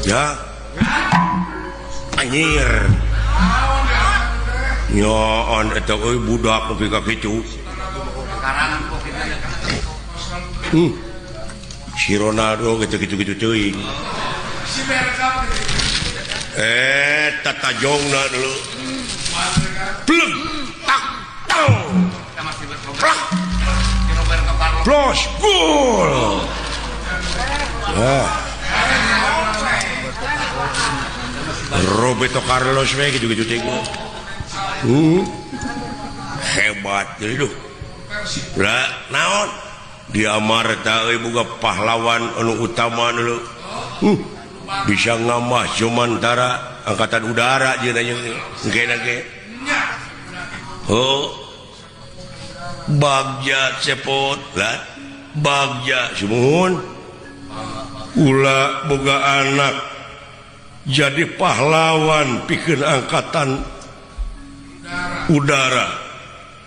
ya anjir nyoon eta euy budak nepi ka kitu si Ronaldo gitu teuing tata jongna dulu plug tak tong plak plus gol Roberto Carlos we gitu ting hebat itu lah naon dia marta euy boga pahlawan anu utama dulu bisa ngamah Jomantara angkatan udara jeung engke oh Bagja cepot lah Bagja sumuhun ulah boga anak jadi pahlawan pikeun angkatan udara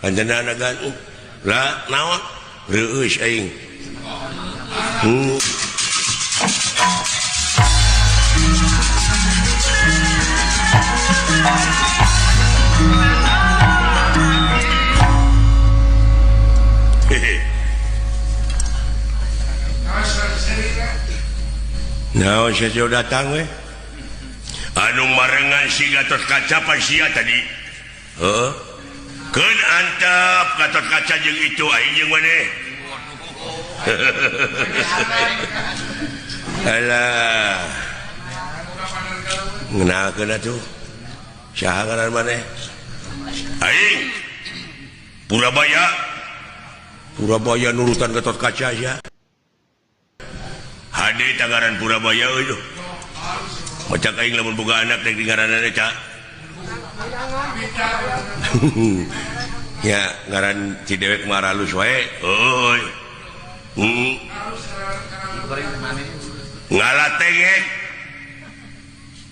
anjeunna kan lah naon reueus aing nah, saya datang we. Anu marengan si Gatot Kaca pan sia tadi. Heeh. Keun antep Gatot Kaca jeung itu aing jeung maneh. Alah. Ngenalkeun atuh. Saha ngaran maneh? Aing. Purabaya. Purabaya nurutan Gatot Kaca sia. Hade Tangaran Purabaya euy. Macak aing lamun boga anak rek ngaranna ca. Ya ngaran Cidewek mah halus wae. Euy. Ngalatengek.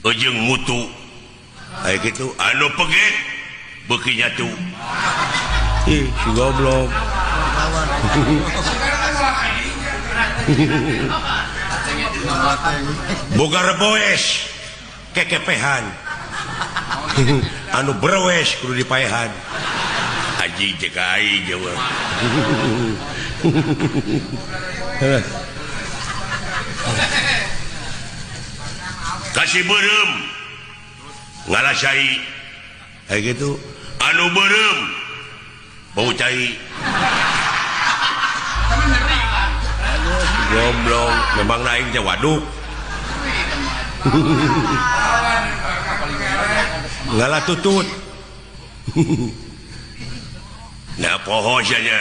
Ujung mutu. Aya kitu anu peget beuki nyatu. Ih, si goblok. Boga reboes kekepehan anu berwes kudu dipaehan aji cek aing jawab kasih beureum ngalasai kayak gitu anu beureum bau cai goblok memang naik teh waduk ngalah tutut nah poho nya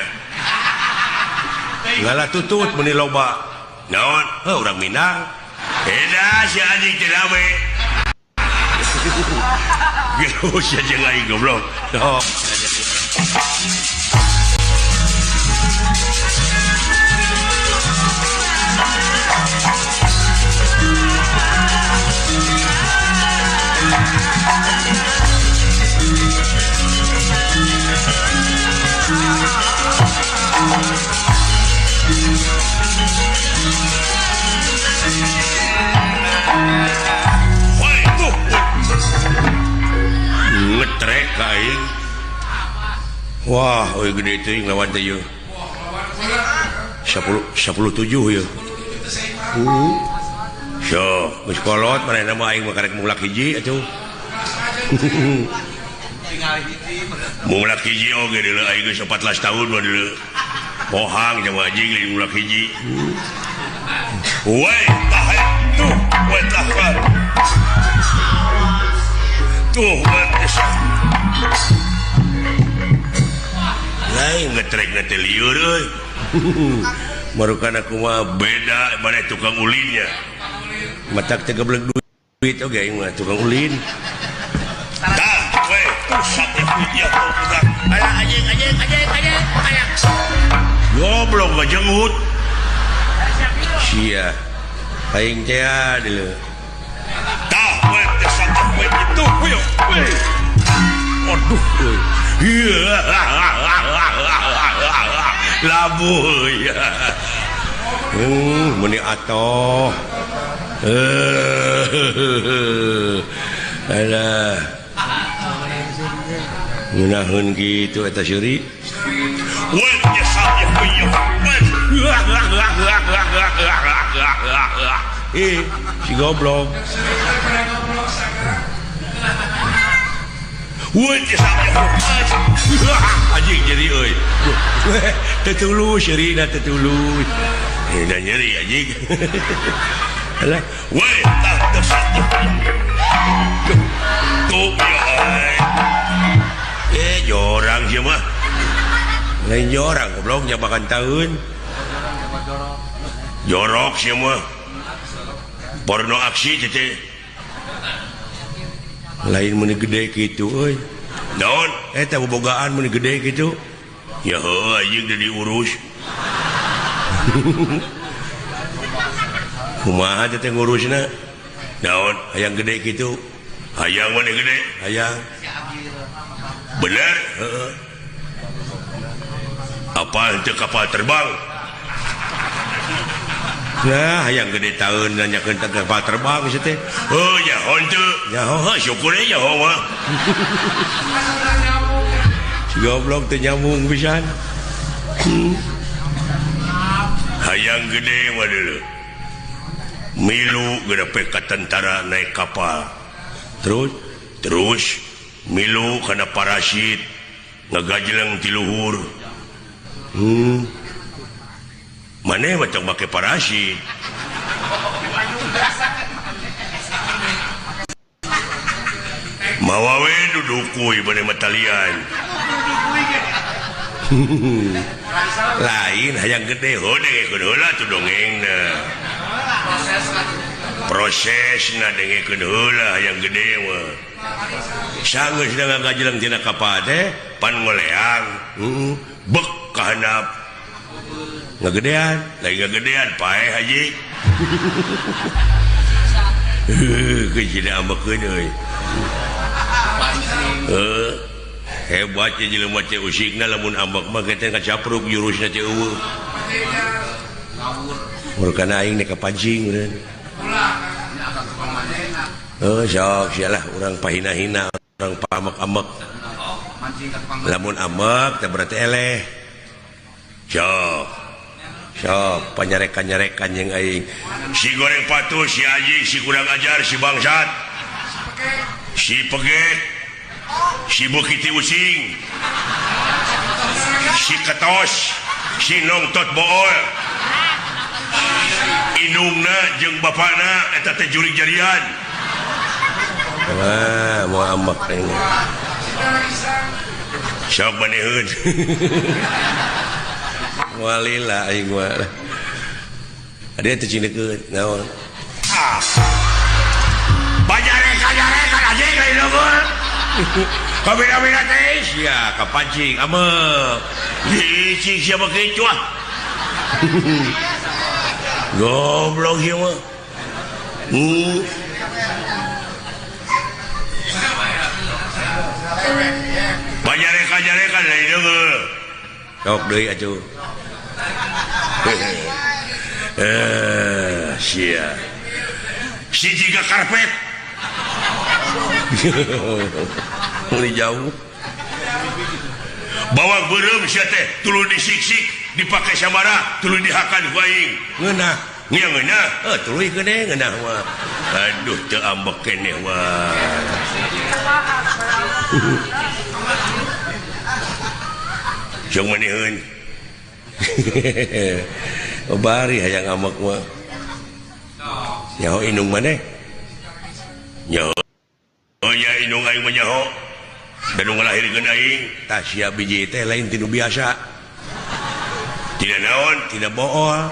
ngalah tutut meni loba naon urang Minang beda si anjing teh rame gitu sia jeung aing goblok ngetrek kain wah oi gede teuing lawan teh yeuh 17 ya so geus kolot manehna mah aing mah karek mulak hiji atuh mulak hiji oge deuleu aing geus 14 tahun mah deuleu pohang jeung anjing lain mulak hiji we tahe tuh we tahar tuh we lain ngetrek na teh lieur euy marukana kumaha beda maneh tukang ulinnya matak teh gebleug duit oge aing mah tukang ulin tah we pusat ya budak aya anjing aya goblok ngajenggut sia aing teh deuleu tah we teh satak we itu we aduh we labu ya meni atoh Alah. Ngeunahun kitu eta syuri. Wah, nyesatnya kuyu. Si goblok. Wah, nyesatnya. Anjing jadi euy. Tetulus syuri na tetulus. Dah nyeri anjing. Alah, wah, tak tersatu. Tuh ya. Jorang sih mah. Lain jorang, goblok nyabakan tahun. Jorok sih mah. Porno aksi cete. Lain mun gede kitu euy. Naon? Eta bobogaan mun gede kitu. Ya heuh anjing udah diurus. Kumaha teh ngurusna? Naon hayang gede kitu? Hayang mana gede? Hayang. Bener? Heeh. Apa itu kapal terbang? Nah, hayang gede tahun nanyakeun kapal terbang geus teh. Oh, nyaho teu. Nyaho, syukur ya nyaho mah. Si goblok teh nyambung pisan. Hayang gede mah deuleu. Milu gedepe ka tentara naik kapal. Terus milu kana parasit ngagajleng ti luhur. Maneh macam make parasit. Mawawe dudukui bade matalian. Lain hayang gede dengekeun heula tu dongengna. Prosesna dengekeun heula hayang gede mah. Sanggeus da ngagajleng tina kapal teh pan ngoleang. Bek ka handap. Ngagedean, lain ngagedean pae haji. Kejina ambekeun euy. Hebat ya jelema teh usikna lamun ambek mah kete kacapruk jurusna teh eueuh. Murkana aing nek kapancing meureun. Sok sialah urang pahina-hina, urang pamek-amek. Lamun amek teh berarti eleh. Sok panyarekan-nyarekan yang aing. Si goreng patus, si anjing, si kurang ajar, si bangsat. Si peget. Si bukiti using. Si ketos, si nongtot bool. Indungna jeung bapana eta teh jurig jarian. Wah, mau amek ini. Sok maneheun. Walila aing mah. Ade teh cindekeun naon? Banyarekan anjing lain leuweul. Kabina-bina teh sia kapancing amek. Cicing sia make cuah. Goblok ieu mah. Banyarekan lain leuweul. Sok deui atuh. Sia. Si jiga karpet. Mulai jauh. Bawang beureum sia teh tuluy disiksik, dipake sabaraha, tuluy dihakan ku aing. Ngeunah. Nya ngeunah. Tuluy gede ngeunah mah. Aduh teu ambek keneh wah. Jong maneheun. Bari hayang amek mah. Nyaho indung maneh? Nyaho. Oh ya indung aing mah nyaho. Dan ngalahirkeun aing tah sia biji teh lain tinu biasa. Tidak naon, tidak bool.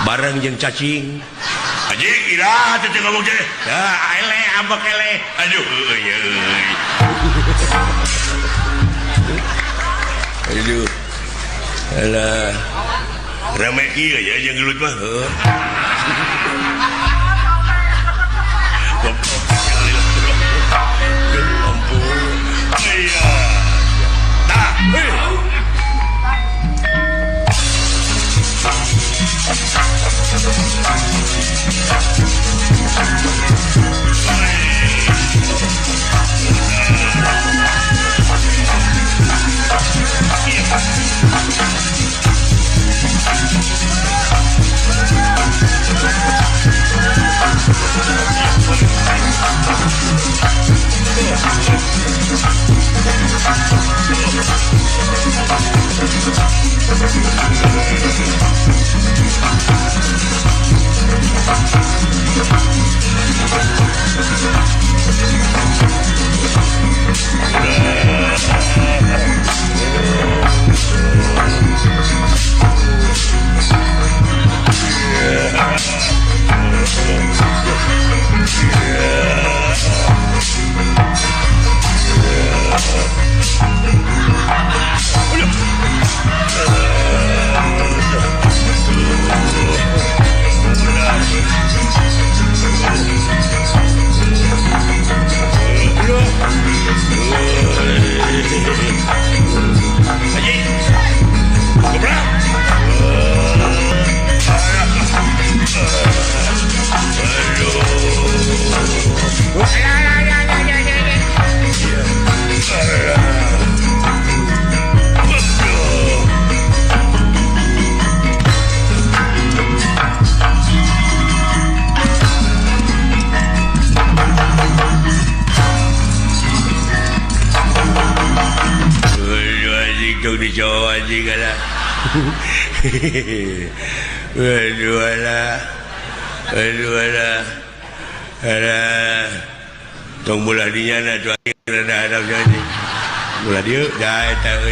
Bareng jeung cacing. Anjing iraha teh ngomong teh. Da eleh ambek eleh. Aduh euy euy. Aduh. Alah. Rame kieu ya jeung gelut mah. Heuh. Iya. Tah. cowok anjing ada. Aduh ada tong bulah dinya na tu ada jadi bulah dia dah tahu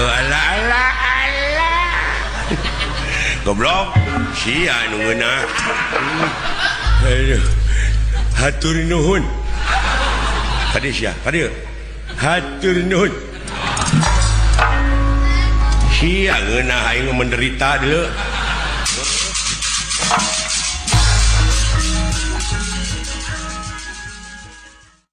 ala goblok sia nu ngeuna aduh hatur nuhun tadi sia tadi hatur nuhun sia ngeuna aing menderita deuleu